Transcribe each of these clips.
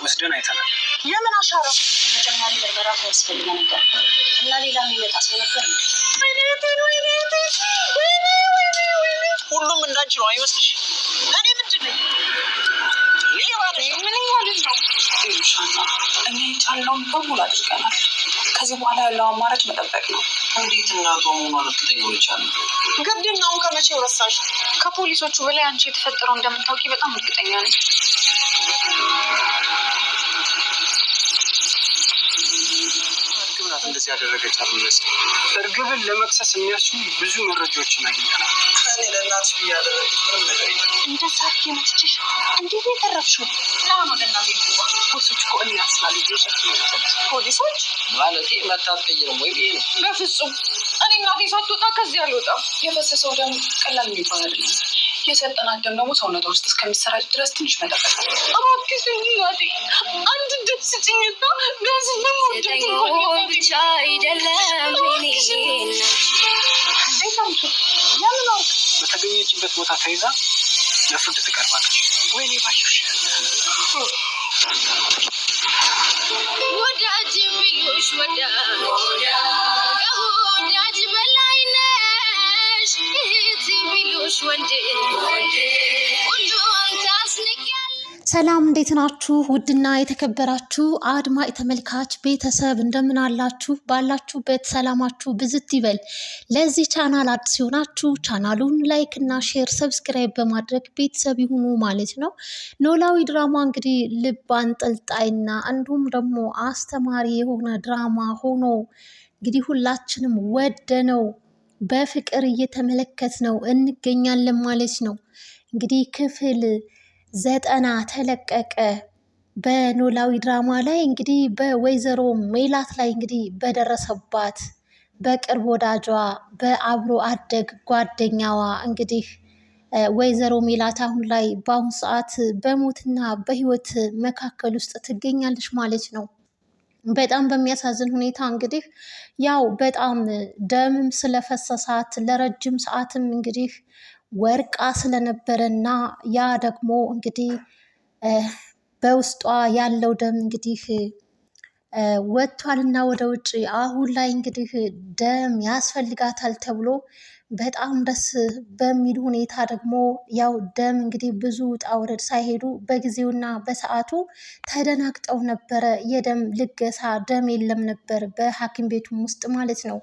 ወስደን አይተናል። የምን አሻራ? ተጨማሪ ምርመራ ያስፈልገ ነበር እና ሌላ የሚመጣ ሰው ነበር። ሁሉም እንዳንቺ ነው አይመስልሽ? እኔ ምንድን ነኝ? ምን ማለት ነው? ሻና እኛ የቻልነውን በሙሉ አድርገናል። ከዚህ በኋላ ያለው አማራጭ መጠበቅ ነው። እንዴት እናቷ መሆኗን እርግጠኛ ሆነቻል? ግብድናውን ከመቼው ረሳሽ? ከፖሊሶቹ በላይ አንቺ የተፈጠረው እንደምታውቂ በጣም እርግጠኛ ነኝ። እንደዚህ ያደረገች አትመስል። እርግብን ለመክሰስ የሚያስችሉ ብዙ መረጃዎችን አግኝተናል። እኔ ለእናትሽ ያደረገች ምንም ነገር የለም። እንደዛ መትችሽ እንዴት የተረፍሽው? ለአሁን ወደ እናቴ ፖሊሶች እኮ እኔ ያስላል ፖሊሶች ማለቴ መታትቀይርም ወይ ብዬ ነው። በፍጹም እኔ እናቴ ሳትወጣ ከዚህ አልወጣም። የፈሰሰው ደም ቀላል የሚባል አይደለም። የሰጠናት ደም ደግሞ ሰውነቷ ውስጥ እስከሚሰራጭ ድረስ ትንሽ መጠበቅ ነው። እባክሽ እናቴ አንድ ድብ ስጭኝና ቢያንስ ደግሞ ብቻ አይደለም ለምን በተገኘችበት ቦታ ተይዛ ለፍርድ ትቀርባለች። ወይኔ ባዩሽ ወዳጅ ብሎሽ ወዳጅ በላይ ነሽ እህት ብሎሽ ወንድ ሁሉን ታስንቂያለሽ። ሰላም እንዴት ናችሁ? ውድና የተከበራችሁ አድማጭ ተመልካች ቤተሰብ እንደምን አላችሁ? ባላችሁበት ሰላማችሁ ብዝት ይበል። ለዚህ ቻናል አዲስ ሲሆናችሁ ቻናሉን ላይክ እና ሼር ሰብስክራይብ በማድረግ ቤተሰብ ይሁኑ ማለት ነው። ኖላዊ ድራማ እንግዲህ ልብ አንጠልጣይና እንዲሁም ደግሞ አስተማሪ የሆነ ድራማ ሆኖ እንግዲህ ሁላችንም ወደነው በፍቅር እየተመለከትነው እንገኛለን ማለት ነው። እንግዲህ ክፍል 90 ተለቀቀ። በኖላዊ ድራማ ላይ እንግዲህ በወይዘሮ ሜላት ላይ እንግዲህ በደረሰባት በቅርብ ወዳጇ በአብሮ አደግ ጓደኛዋ እንግዲህ ወይዘሮ ሜላት አሁን ላይ በአሁኑ ሰዓት በሞትና በሕይወት መካከል ውስጥ ትገኛለች ማለት ነው። በጣም በሚያሳዝን ሁኔታ እንግዲህ ያው በጣም ደምም ስለፈሰሳት ለረጅም ሰዓትም እንግዲህ ወርቃ ስለነበረና ያ ደግሞ እንግዲህ በውስጧ ያለው ደም እንግዲህ ወጥቷልና ወደ ውጭ አሁን ላይ እንግዲህ ደም ያስፈልጋታል ተብሎ በጣም ደስ በሚል ሁኔታ ደግሞ ያው ደም እንግዲህ ብዙ ውጣ ውረድ ሳይሄዱ በጊዜውና በሰዓቱ ተደናግጠው ነበረ። የደም ልገሳ ደም የለም ነበር በሐኪም ቤቱም ውስጥ ማለት ነው።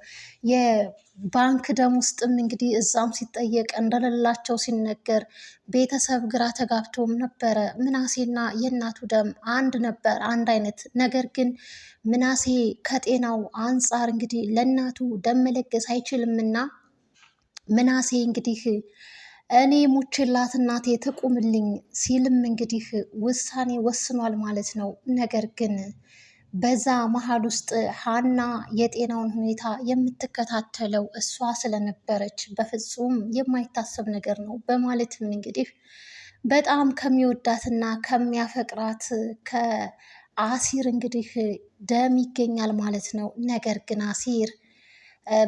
የባንክ ደም ውስጥም እንግዲህ እዛም ሲጠየቅ እንደሌላቸው ሲነገር ቤተሰብ ግራ ተጋብቶም ነበረ። ምናሴና የእናቱ ደም አንድ ነበር፣ አንድ አይነት ነገር ግን ምናሴ ከጤናው አንጻር እንግዲህ ለእናቱ ደም መለገስ አይችልምና ምናሴ እንግዲህ እኔ ሙችላት እናቴ ትቁምልኝ ሲልም እንግዲህ ውሳኔ ወስኗል ማለት ነው። ነገር ግን በዛ መሀል ውስጥ ሀና የጤናውን ሁኔታ የምትከታተለው እሷ ስለነበረች በፍጹም የማይታሰብ ነገር ነው በማለትም እንግዲህ በጣም ከሚወዳትና ከሚያፈቅራት ከአሲር እንግዲህ ደም ይገኛል ማለት ነው። ነገር ግን አሲር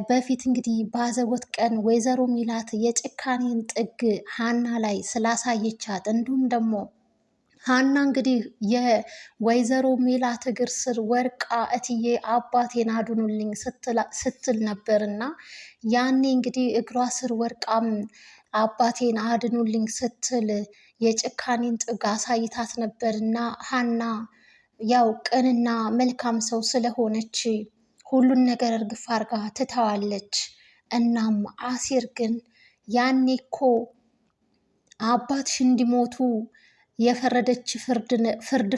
በፊት እንግዲህ ባዘቦት ቀን ወይዘሮ ሜላት የጭካኔን ጥግ ሀና ላይ ስላሳየቻት እንዲሁም ደግሞ ሀና እንግዲህ የወይዘሮ ሜላት እግር ስር ወርቃ እትዬ አባቴን አድኑልኝ ስትል ነበርና ያኔ እንግዲህ እግሯ ስር ወርቃም አባቴን አድኑልኝ ስትል የጭካኔን ጥግ አሳይታት ነበርና ሀና ያው ቅንና መልካም ሰው ስለሆነች ሁሉን ነገር እርግፍ አርጋ ትተዋለች። እናም አሲር ግን ያኔ እኮ አባትሽ እንዲሞቱ የፈረደች ፍርድ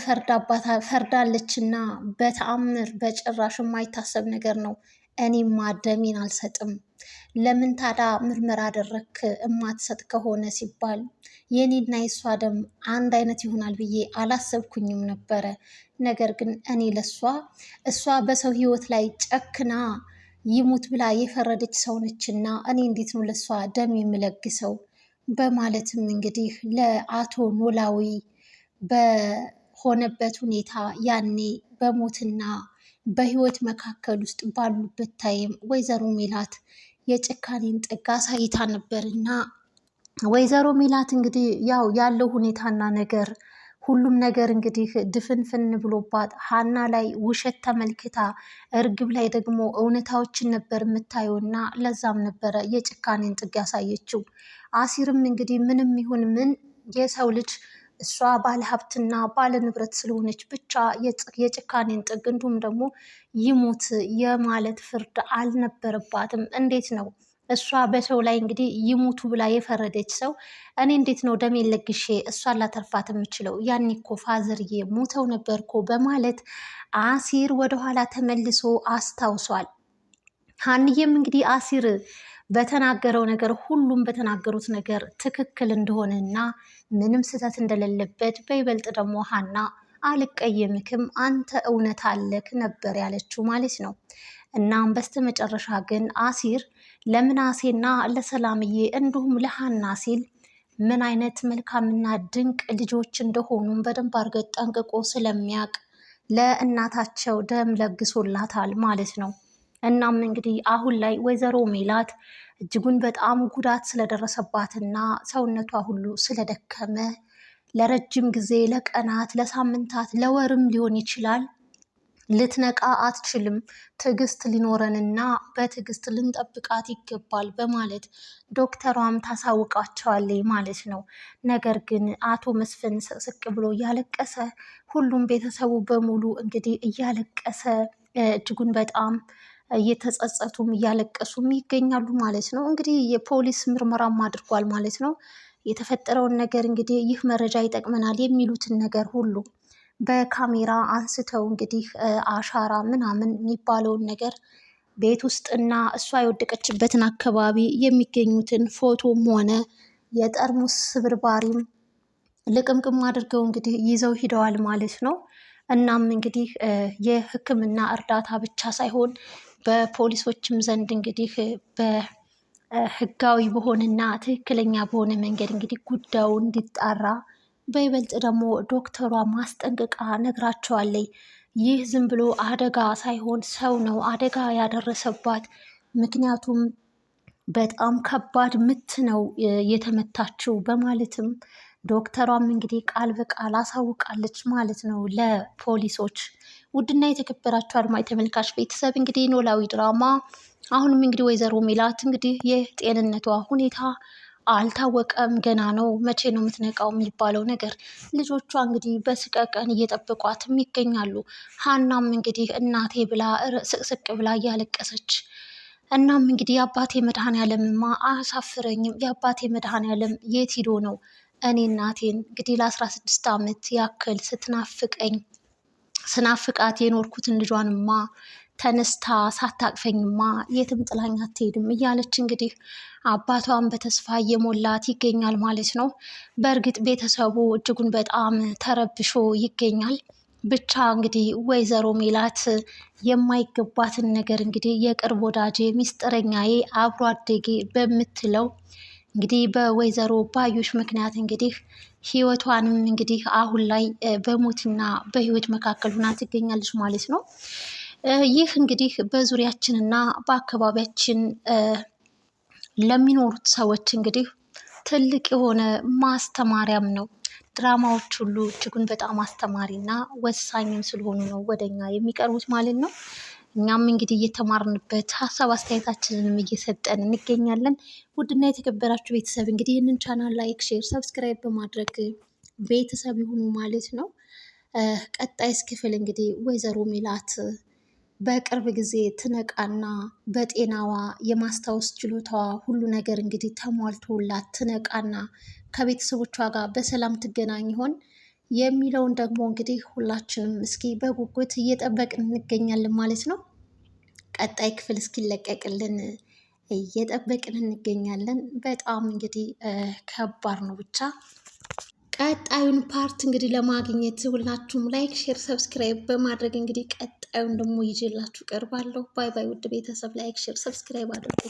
ፈርዳለችና በተአምር በጭራሽ የማይታሰብ ነገር ነው። እኔማ ደሜን አልሰጥም። ለምን ታዲያ ምርመራ አደረክ እማትሰጥ ከሆነ ሲባል የኔና የሷ ደም አንድ አይነት ይሆናል ብዬ አላሰብኩኝም ነበረ። ነገር ግን እኔ እሷ በሰው ህይወት ላይ ጨክና ይሙት ብላ የፈረደች ሰው ነችና እኔ እንዴት ነው ለሷ ደም የምለግሰው? በማለትም እንግዲህ ለአቶ ኖላዊ በሆነበት ሁኔታ ያኔ በሞትና በህይወት መካከል ውስጥ ባሉበት ታይም ወይዘሮ ሜላት የጭካኔን ጥግ አሳይታ ነበርና ወይዘሮ ሜላት እንግዲህ ያው ያለው ሁኔታና ነገር ሁሉም ነገር እንግዲህ ድፍንፍን ብሎባት ሀና ላይ ውሸት ተመልክታ እርግብ ላይ ደግሞ እውነታዎችን ነበር የምታየውና ለዛም ነበረ የጭካኔን ጥግ ያሳየችው። አሲርም እንግዲህ ምንም ይሁን ምን የሰው ልጅ እሷ ባለ ሀብትና ባለ ንብረት ስለሆነች ብቻ የጭካኔን ጥግ እንዲሁም ደግሞ ይሙት የማለት ፍርድ አልነበረባትም። እንዴት ነው እሷ በሰው ላይ እንግዲህ ይሙቱ ብላ የፈረደች ሰው እኔ እንዴት ነው ደሜን ለግሼ እሷን ላተርፋት የምችለው? ያኔ እኮ ፋዘርዬ ሞተው ነበር እኮ በማለት አሲር ወደኋላ ተመልሶ አስታውሷል። ሀንዬም እንግዲህ አሲር በተናገረው ነገር ሁሉም በተናገሩት ነገር ትክክል እንደሆነና ምንም ስህተት እንደሌለበት በይበልጥ ደግሞ ሀና አልቀየምክም አንተ እውነት አለክ ነበር ያለችው ማለት ነው። እናም በስተመጨረሻ ግን አሲር ለምናሴና ለሰላምዬ እንዲሁም ለሀና ሲል ምን አይነት መልካምና ድንቅ ልጆች እንደሆኑም በደንብ አድርገው ጠንቅቆ ስለሚያውቅ ለእናታቸው ደም ለግሶላታል ማለት ነው። እናም እንግዲህ አሁን ላይ ወይዘሮ ሜላት እጅጉን በጣም ጉዳት ስለደረሰባትና ሰውነቷ ሁሉ ስለደከመ ለረጅም ጊዜ ለቀናት፣ ለሳምንታት፣ ለወርም ሊሆን ይችላል ልትነቃ አትችልም። ትዕግስት ሊኖረንና በትዕግስት ልንጠብቃት ይገባል በማለት ዶክተሯም ታሳውቃቸዋለች ማለት ነው። ነገር ግን አቶ መስፍን ስቅ ብሎ እያለቀሰ ሁሉም ቤተሰቡ በሙሉ እንግዲህ እያለቀሰ እጅጉን በጣም እየተጸጸቱም እያለቀሱም ይገኛሉ ማለት ነው። እንግዲህ የፖሊስ ምርመራም አድርጓል ማለት ነው። የተፈጠረውን ነገር እንግዲህ ይህ መረጃ ይጠቅመናል የሚሉትን ነገር ሁሉ በካሜራ አንስተው እንግዲህ አሻራ ምናምን የሚባለውን ነገር ቤት ውስጥና እሷ የወደቀችበትን አካባቢ የሚገኙትን ፎቶም ሆነ የጠርሙስ ስብርባሪም ልቅምቅም አድርገው እንግዲህ ይዘው ሂደዋል ማለት ነው። እናም እንግዲህ የሕክምና እርዳታ ብቻ ሳይሆን በፖሊሶችም ዘንድ እንግዲህ በህጋዊ በሆነና ትክክለኛ በሆነ መንገድ እንግዲህ ጉዳዩ እንዲጣራ በይበልጥ ደግሞ ዶክተሯ ማስጠንቀቃ ነግራቸዋለይ። ይህ ዝም ብሎ አደጋ ሳይሆን ሰው ነው አደጋ ያደረሰባት። ምክንያቱም በጣም ከባድ ምት ነው የተመታችው በማለትም ዶክተሯም እንግዲህ ቃል በቃል አሳውቃለች ማለት ነው ለፖሊሶች። ውድና የተከበራችሁ አድማጭ ተመልካች ቤተሰብ እንግዲህ ኖላዊ ድራማ አሁንም እንግዲህ ወይዘሮ ሜላት እንግዲህ የጤንነቷ ሁኔታ አልታወቀም፣ ገና ነው። መቼ ነው የምትነቃው የሚባለው ነገር ልጆቿ እንግዲህ በስቀቀን እየጠበቋትም ይገኛሉ። ሀናም እንግዲህ እናቴ ብላ ስቅስቅ ብላ እያለቀሰች እናም እንግዲህ የአባቴ መድኃኔዓለምማ አያሳፍረኝም፣ የአባቴ መድኃኔዓለም የት ሂዶ ነው እኔ እናቴን እንግዲህ ለ16 ዓመት ያክል ስናፍቃት የኖርኩትን ልጇንማ ተነስታ ሳታቅፈኝማ የትም ጥላኝ አትሄድም እያለች እንግዲህ አባቷን በተስፋ እየሞላት ይገኛል ማለት ነው። በእርግጥ ቤተሰቡ እጅጉን በጣም ተረብሾ ይገኛል። ብቻ እንግዲህ ወይዘሮ ሜላት የማይገባትን ነገር እንግዲህ የቅርብ ወዳጄ ሚስጥረኛዬ አብሮ አደጌ በምትለው እንግዲህ በወይዘሮ ባዩሽ ምክንያት እንግዲህ ህይወቷንም እንግዲህ አሁን ላይ በሞትና በህይወት መካከል ሆና ትገኛለች ማለት ነው። ይህ እንግዲህ በዙሪያችንና በአካባቢያችን ለሚኖሩት ሰዎች እንግዲህ ትልቅ የሆነ ማስተማሪያም ነው። ድራማዎች ሁሉ እጅጉን በጣም አስተማሪና ወሳኝም ስለሆኑ ነው ወደኛ የሚቀርቡት ማለት ነው። እኛም እንግዲህ እየተማርንበት ሀሳብ አስተያየታችንንም እየሰጠን እንገኛለን። ውድና የተከበራችሁ ቤተሰብ እንግዲህ ይህንን ቻናል ላይክ፣ ሼር፣ ሰብስክራይብ በማድረግ ቤተሰብ ይሁኑ ማለት ነው። ቀጣይስ ክፍል እንግዲህ ወይዘሮ ሜላት በቅርብ ጊዜ ትነቃና በጤናዋ የማስታወስ ችሎታዋ ሁሉ ነገር እንግዲህ ተሟልቶላት ትነቃና ከቤተሰቦቿ ጋር በሰላም ትገናኝ ይሆን የሚለውን ደግሞ እንግዲህ ሁላችንም እስኪ በጉጉት እየጠበቅን እንገኛለን ማለት ነው። ቀጣይ ክፍል እስኪለቀቅልን እየጠበቅን እንገኛለን። በጣም እንግዲህ ከባድ ነው። ብቻ ቀጣዩን ፓርት እንግዲህ ለማግኘት ሁላችሁም ላይክ፣ ሼር፣ ሰብስክራይብ በማድረግ እንግዲህ ቀጣዩን ደግሞ ይዤላችሁ ቀርባለሁ። ባይ ባይ ውድ ቤተሰብ፣ ላይክ፣ ሼር፣ ሰብስክራይብ አድርጉ።